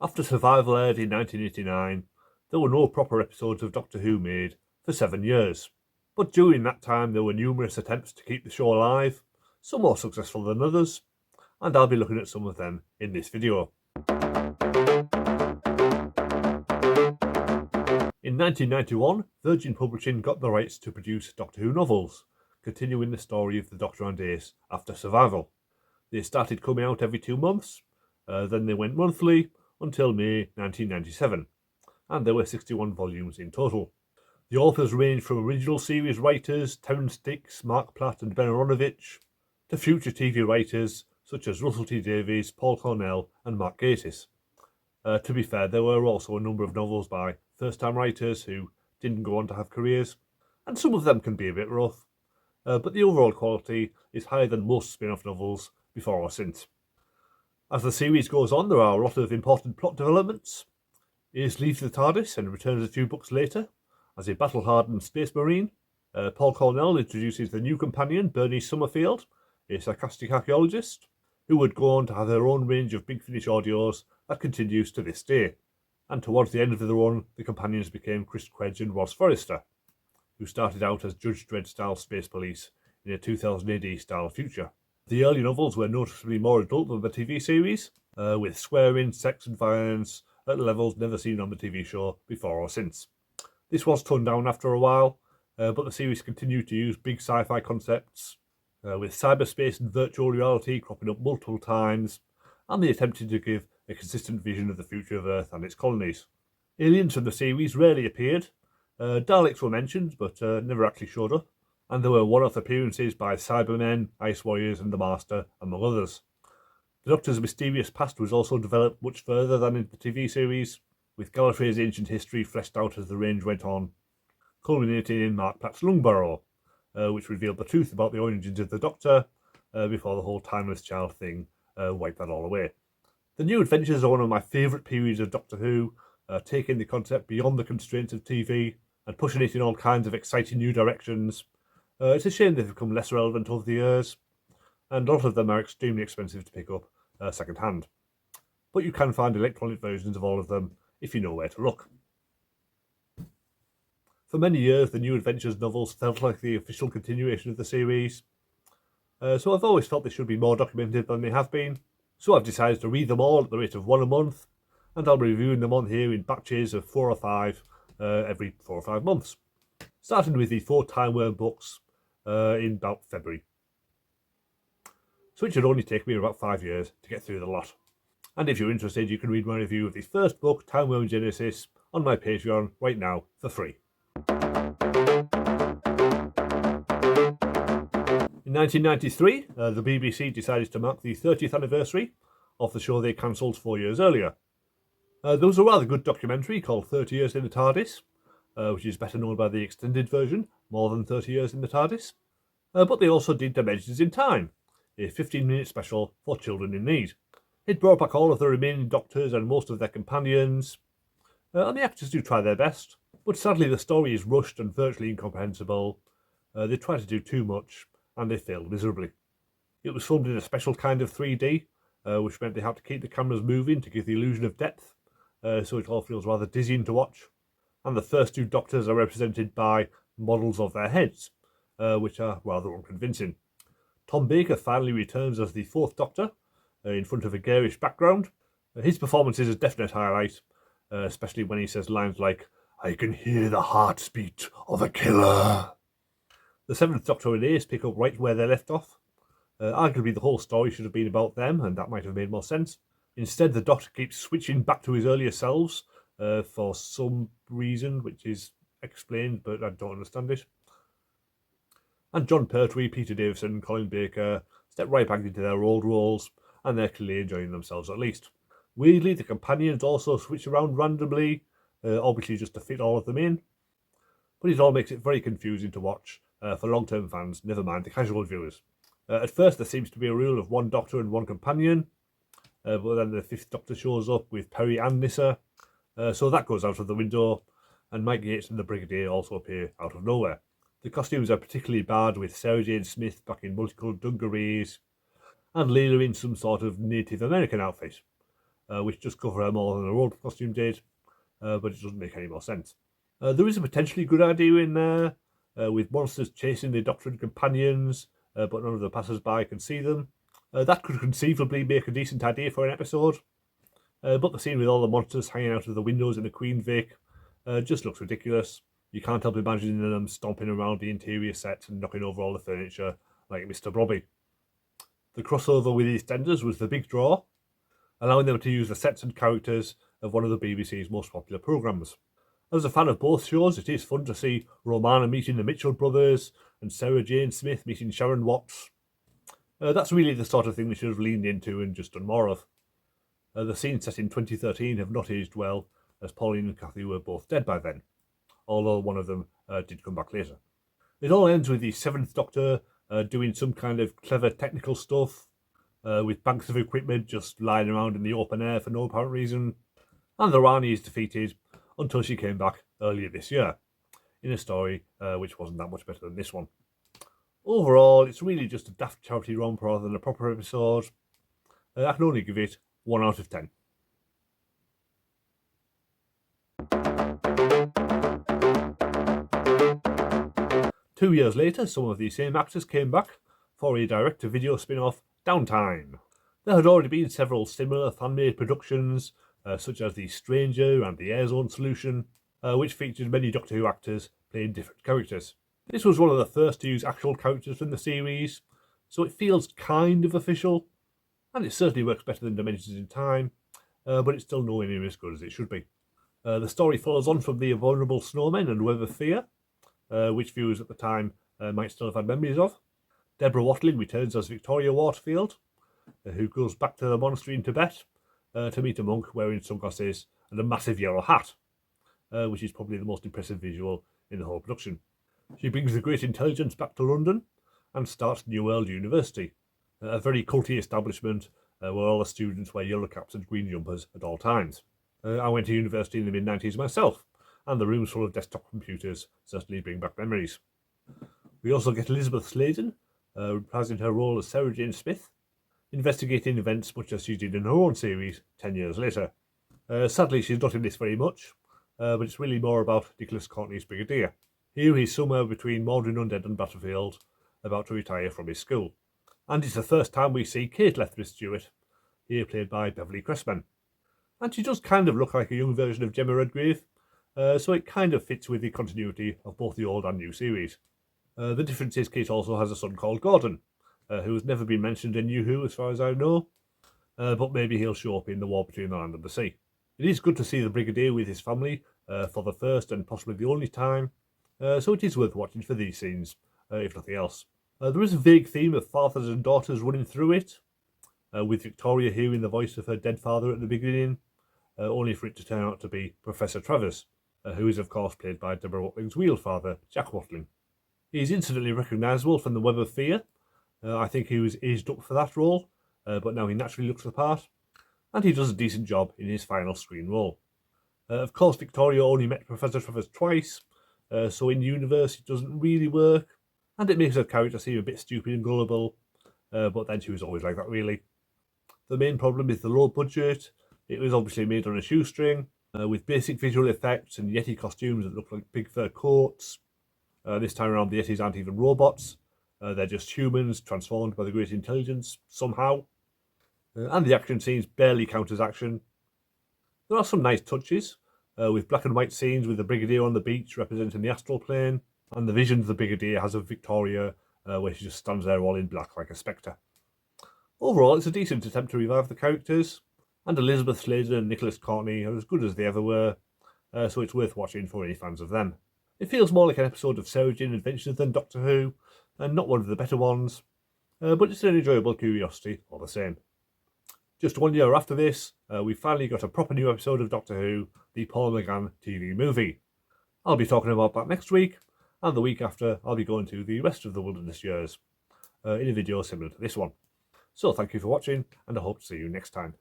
After Survival aired in 1989, there were no proper episodes of Doctor Who made for 7 years. But during that time there were numerous attempts to keep the show alive, some more successful than others, and I'll be looking at some of them in this video. In 1991, Virgin Publishing got the rights to produce Doctor Who novels, continuing the story of the Doctor and Ace after Survival. They started coming out every 2 months, then they went monthly until May 1997, and there were 61 volumes in total. The authors range from original series writers Terence Dicks, Mark Platt and Ben Aronovich, to future TV writers such as Russell T Davies, Paul Cornell and Mark Gatiss. To be fair, there were also a number of novels by first-time writers who didn't go on to have careers, and some of them can be a bit rough, but the overall quality is higher than most spin-off novels before or since. As the series goes on, there are a lot of important plot developments. Ace leaves the TARDIS and returns a few books later as a battle-hardened space marine. Paul Cornell introduces the new companion, Bernice Summerfield, a sarcastic archaeologist, who would go on to have her own range of Big Finish audios that continues to this day. And towards the end of the run, the companions became Chris Quedge and Ross Forrester, who started out as Judge Dredd-style space police in a 2000 AD-style future. The early novels were noticeably more adult than the TV series, with swearing, sex and violence at levels never seen on the TV show before or since. This was toned down after a while, but the series continued to use big sci-fi concepts, with cyberspace and virtual reality cropping up multiple times, and they attempted to give a consistent vision of the future of Earth and its colonies. Aliens from the series rarely appeared. Daleks were mentioned, but never actually showed up, and there were one-off appearances by Cybermen, Ice Warriors and the Master, among others. The Doctor's mysterious past was also developed much further than in the TV series, with Gallifrey's ancient history fleshed out as the range went on, culminating in Mark Platt's Lungbarrow, which revealed the truth about the origins of the Doctor before the whole timeless child thing wiped that all away. The New Adventures are one of my favourite periods of Doctor Who, taking the concept beyond the constraints of TV and pushing it in all kinds of exciting new directions. It's a shame they've become less relevant over the years, and a lot of them are extremely expensive to pick up second hand. But you can find electronic versions of all of them if you know where to look. For many years, the New Adventures novels felt like the official continuation of the series, so I've always felt they should be more documented than they have been. So I've decided to read them all at the rate of one a month, and I'll be reviewing them on here in batches of 4 or 5 every 4 or 5 months, starting with the 4 Time Worm books in about February. So it should only take me about 5 years to get through the lot. And if you're interested, you can read my review of the first book, Time Worm Genesis, on my Patreon right now for free. In 1993, the BBC decided to mark the 30th anniversary of the show they cancelled 4 years earlier. There was a rather good documentary called 30 Years in the TARDIS, which is better known by the extended version, More Than 30 Years in the TARDIS. But they also did Dimensions in Time, a 15-minute special for children in need. It brought back all of the remaining Doctors and most of their companions, and the actors do try their best, but sadly the story is rushed and virtually incomprehensible. They try to do too much, and they failed miserably. It was filmed in a special kind of 3D, which meant they had to keep the cameras moving to give the illusion of depth, so it all feels rather dizzying to watch. And the first 2 Doctors are represented by models of their heads, which are rather unconvincing. Tom Baker finally returns as the 4th Doctor, in front of a garish background. His performance is a definite highlight, especially when he says lines like, "I can hear the heartbeat of a killer." The 7th Doctor and Ace pick up right where they left off. Arguably the whole story should have been about them, and that might have made more sense. Instead, the Doctor keeps switching back to his earlier selves for some reason, which is explained, but I don't understand it. And John Pertwee, Peter Davison and Colin Baker step right back into their old roles, and they're clearly enjoying themselves at least. Weirdly, the companions also switch around randomly, obviously just to fit all of them in. But it all makes it very confusing to watch for long-term fans, never mind the casual viewers. At first there seems to be a rule of 1 Doctor and 1 companion, but then the 5th Doctor shows up with Perry and Nyssa, so that goes out of the window, and Mike Yates and the Brigadier also appear out of nowhere. The costumes are particularly bad, with Sarah Jane Smith back in multicoloured dungarees, and Leela in some sort of Native American outfit. which does cover her more than the road costume did, but it doesn't make any more sense. There is a potentially good idea in there, with monsters chasing the Doctor and companions, but none of the passers-by can see them. That could conceivably make a decent idea for an episode, but the scene with all the monsters hanging out of the windows in the Queen Vic just looks ridiculous. You can't help imagining them stomping around the interior set and knocking over all the furniture like Mr. Blobby. The crossover with EastEnders was the big draw, allowing them to use the sets and characters of one of the BBC's most popular programmes. As a fan of both shows, it is fun to see Romana meeting the Mitchell brothers and Sarah Jane Smith meeting Sharon Watts. That's really the sort of thing they should have leaned into and just done more of. The scenes set in 2013 have not aged well, as Pauline and Kathy were both dead by then, although one of them did come back later. It all ends with the 7th Doctor doing some kind of clever technical stuff, with banks of equipment just lying around in the open air for no apparent reason, and the Rani is defeated until she came back earlier this year, in a story which wasn't that much better than this one. Overall, it's really just a daft charity romp rather than a proper episode. I can only give it 1 out of 10. Two years later, some of these same actors came back for a direct-to-video spin-off, Downtime. There had already been several similar fan-made productions, such as The Stranger and The Airzone Solution, which featured many Doctor Who actors playing different characters. This was one of the first to use actual characters from the series, so it feels kind of official, and it certainly works better than Dimensions in Time, but it's still nowhere near as good as it should be. The story follows on from The Abominable Snowmen and Web of Fear, which viewers at the time might still have had memories of. Deborah Watling returns as Victoria Waterfield, who goes back to the monastery in Tibet to meet a monk wearing sunglasses and a massive yellow hat, which is probably the most impressive visual in the whole production. She brings the Great Intelligence back to London and starts New World University, a very culty establishment where all the students wear yellow caps and green jumpers at all times. I went to university in the mid-90s myself, and the rooms full of desktop computers certainly bring back memories. We also get Elizabeth Sladen, reprising her role as Sarah Jane Smith, investigating events much as she did in her own series 10 years later. Sadly, she's not in this very much, but it's really more about Nicholas Courtney's Brigadier. Here he's somewhere between Mordrin Undead and Battlefield, about to retire from his school. And it's the first time we see Kate Lethbridge Stewart, here played by Beverly Cressman. And she does kind of look like a young version of Gemma Redgrave, so it kind of fits with the continuity of both the old and new series. The difference is Kate also has a son called Gordon, who has never been mentioned in New Who as far as I know, but maybe he'll show up in The War Between the Land and the Sea. It is good to see the Brigadier with his family for the first and possibly the only time, so it is worth watching for these scenes, if nothing else. There is a vague theme of fathers and daughters running through it, with Victoria hearing the voice of her dead father at the beginning, only for it to turn out to be Professor Travers, who is of course played by Deborah Watling's real father, Jack Watling. He is instantly recognisable from The Web of Fear. I think he was aged up for that role, but now he naturally looks the part, and he does a decent job in his final screen role. Of course, Victoria only met Professor Travers twice, so in universe it doesn't really work, and it makes her character seem a bit stupid and gullible, but then she was always like that really. The main problem is the low budget. It was obviously made on a shoestring, with basic visual effects and Yeti costumes that look like big fur coats. This time around the Yetis aren't even robots, they're just humans transformed by the Great Intelligence somehow, and the action scenes barely count as action. There are some nice touches, with black and white scenes with the Brigadier on the beach representing the astral plane, and the visions the Brigadier has of Victoria, where she just stands there all in black like a spectre. Overall, it's a decent attempt to revive the characters, and Elizabeth Sladen and Nicholas Courtney are as good as they ever were, so it's worth watching for any fans of them. It feels more like an episode of Sarah Jane Adventures than Doctor Who, and not one of the better ones, but it's an enjoyable curiosity all the same. Just 1 year after this, we finally got a proper new episode of Doctor Who, the Paul McGann TV movie. I'll be talking about that next week, and the week after I'll be going to the rest of the Wilderness Years, in a video similar to this one. So thank you for watching, and I hope to see you next time.